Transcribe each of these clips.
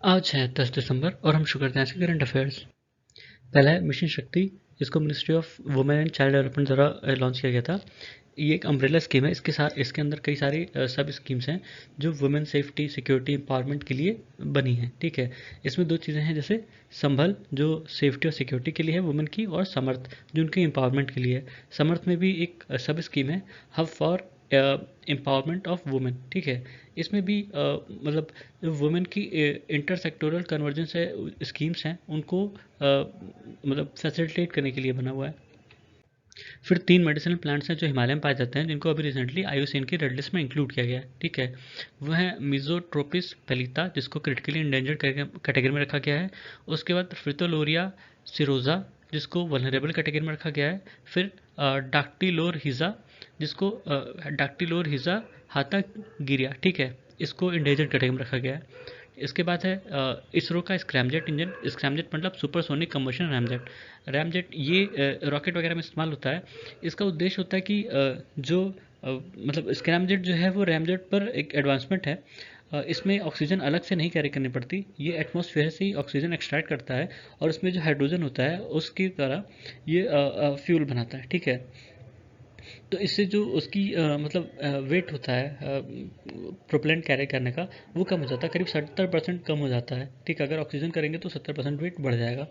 आज है 10 दिसंबर और हम शुरू करते हैं ऐसे करंट अफेयर्स। पहला है मिशन शक्ति। इसको ministry of women and child development द्वारा लॉन्च किया गया था। ये एक अम्ब्रेला स्कीम है। इसके अंदर कई सारी सब स्कीम्स हैं जो वुमेन सेफ्टी सिक्योरिटी एम्पावरमेंट के लिए बनी है। ठीक है, इसमें दो चीज़ें हैं, जैसे संभल जो सेफ्टी और सिक्योरिटी के लिए है वुमेन की, और समर्थ जो उनके एम्पावरमेंट के लिए है। समर्थ में भी एक सब स्कीम है, hub for empowerment of women. ठीक है, इसमें भी मतलब वुमेन की इंटर सेक्टोरल कन्वर्जेंस है, स्कीम्स हैं उनको मतलब फैसिलिटेट करने के लिए बना हुआ है। फिर 3 मेडिसिनल प्लांट्स हैं जो हिमालय में पाए जाते हैं, जिनको अभी रिसेंटली आईयूसीएन की रेड लिस्ट में इंक्लूड किया गया है। ठीक है, वो है मिजोट्रोपिस पेलिता, जिसको क्रिटिकली इंडेंजर्ड कैटेगरी में रखा गया है। उसके बाद फ्रितोलोरिया सिरोजा, जिसको वल्नरेबल कैटेगरी में रखा गया है। फिर डाक्टिलोर हिजा, जिसको डाक्टिलोर हिजा हाथा गिरिया, ठीक है, इसको इंडेंजर्ड कैटेगरी में रखा गया है। इसके बाद है इसरो का स्क्रैमजेट इंजन। स्क्रैमजेट मतलब सुपरसोनिक कंबशन रैमजेट। रैमजेट ये रॉकेट वगैरह में इस्तेमाल होता है। इसका उद्देश्य होता है कि जो मतलब स्क्रैमजेट जो है वो रैमजेट पर एक एडवांसमेंट है। इसमें ऑक्सीजन अलग से नहीं कैरी करनी पड़ती, ये एटमॉस्फेयर से ही ऑक्सीजन एक्सट्रैक्ट करता है और उसमें जो हाइड्रोजन होता है उसकी तरह ये फ्यूल बनाता है। ठीक है, तो इससे जो उसकी मतलब वेट होता है प्रोपेलेंट कैरी करने का, वो कम हो जाता है, करीब 70% कम हो जाता है। ठीक है, अगर ऑक्सीजन करेंगे तो 70% वेट बढ़ जाएगा।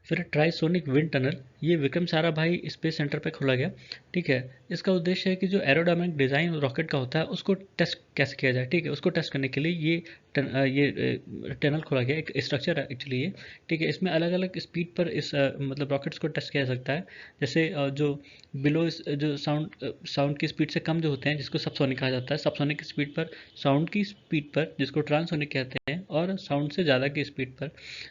फिर ट्राइसोनिक विंड टनल, ये विक्रम साराभाई स्पेस सेंटर पे खोला गया। ठीक है, इसका उद्देश्य है कि जो एरोडायनामिक डिज़ाइन रॉकेट का होता है उसको टेस्ट कैसे किया जाए। ठीक है, उसको टेस्ट करने के लिए ये टनल खोला गया, एक स्ट्रक्चर है एक्चुअली ये। ठीक है, इसमें अलग अलग स्पीड पर इस मतलब रॉकेट्स को टेस्ट किया जा सकता है। जैसे जो बिलो जो साउंड की स्पीड से कम जो होते हैं, जिसको सबसोनिक कहा जाता है, सबसोनिक की स्पीड पर, साउंड की स्पीड पर जिसको ट्रांसोनिक कहते हैं, और साउंड से ज़्यादा की स्पीड पर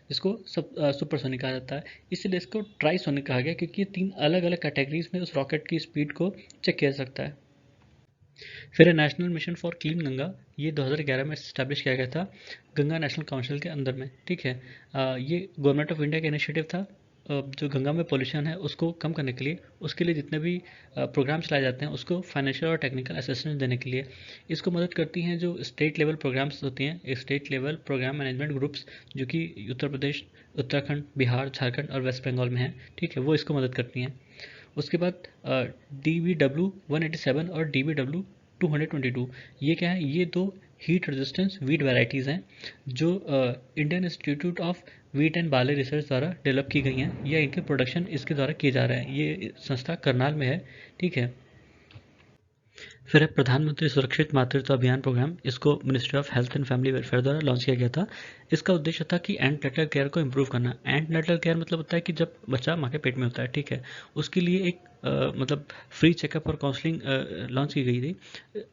जिसको सुपरसोनिक कहा जाता है। इसलिए इसको ट्राइसोनिक कहा गया, क्योंकि ये 3 अलग अलग कैटेगरीज में उस रॉकेट की स्पीड को चेक किया जा सकता है। फिर national mission for clean Ganga, ये 2011 में इस्टेब्लिश किया गया था गंगा नेशनल काउंसिल के अंदर में। ठीक है, ये गवर्नमेंट ऑफ इंडिया का इनिशिएटिव था। जो गंगा में पोल्यूशन है उसको कम करने के लिए, उसके लिए जितने भी प्रोग्राम चलाए जाते हैं उसको फाइनेंशियल और टेक्निकल असिस्टेंस देने के लिए इसको मदद करती हैं जो स्टेट लेवल प्रोग्राम्स होती हैं, state level programme management groups, जो कि उत्तर प्रदेश, उत्तराखंड, बिहार, झारखंड और वेस्ट बंगाल में हैं। ठीक है, वो इसको मदद करती हैं। उसके बाद DVW-187 और DVW-222, ये क्या है, ये दो हीट रेजिस्टेंस वीट वैरायटीज़ हैं जो Indian institute of wheat and barley research द्वारा डेवलप की गई हैं, या इनके प्रोडक्शन इसके द्वारा किए जा रहे हैं। ये संस्था करनाल में है। ठीक है, फिर है प्रधानमंत्री सुरक्षित मातृत्व अभियान प्रोग्राम। इसको ministry of health and family welfare द्वारा लॉन्च किया गया था। इसका उद्देश्य था कि एंट नेटल केयर को इम्प्रूव करना। एंट नेटल केयर मतलब होता है कि जब बच्चा माँ के पेट में होता है, ठीक है, उसके लिए एक मतलब फ्री चेकअप और काउंसलिंग लॉन्च की गई थी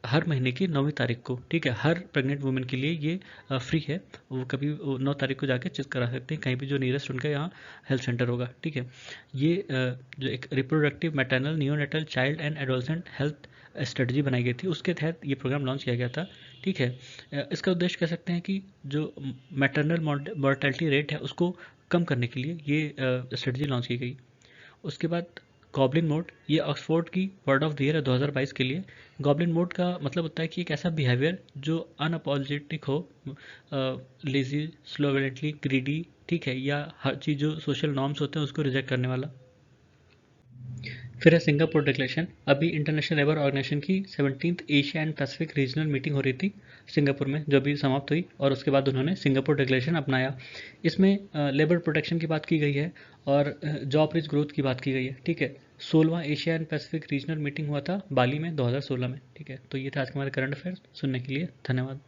हर महीने की 9वीं तारीख को। ठीक है, हर प्रेग्नेंट वुमेन के लिए ये फ्री है। वो कभी 9 तारीख को जाके चेक करा सकते हैं कहीं भी जो नियरेस्ट उनका यहाँ हेल्थ सेंटर होगा। ठीक है, ये जो एक reproductive maternal neonatal child and adolescent health strategy बनाई गई थी, उसके तहत ये प्रोग्राम लॉन्च किया गया था। ठीक है, इसका उद्देश्य कह सकते हैं कि जो मैटरनल मॉर्टेलिटी रेट है उसको कम करने के लिए ये स्ट्रेटजी लॉन्च की गई। उसके बाद गॉबलिन मोड, ये ऑक्सफोर्ड की वर्ड ऑफ द ईयर है 2022 के लिए। गॉबलिन मोड का मतलब होता है कि एक ऐसा बिहेवियर जो अनअपोलोजेटिक हो, लेजी, स्लोवेंटली ग्रीडी, ठीक है, या हर चीज़ जो सोशल नॉर्म्स होते हैं उसको रिजेक्ट करने वाला। फिर है सिंगापुर डिक्लेरेशन। अभी इंटरनेशनल लेबर ऑर्गेनाइजेशन की 17th Asia and Pacific regional meeting हो रही थी सिंगापुर में, जो अभी समाप्त हुई, और उसके बाद उन्होंने सिंगापुर डिक्लेरेशन अपनाया। इसमें लेबर प्रोटेक्शन की बात की गई है और जॉब रिच ग्रोथ की बात की गई है। ठीक है, 16वां Asia and Pacific regional meeting हुआ था बाली में 2016 में। ठीक है, तो ये था आज के हमारे करंट अफेयर्स। सुनने के लिए धन्यवाद।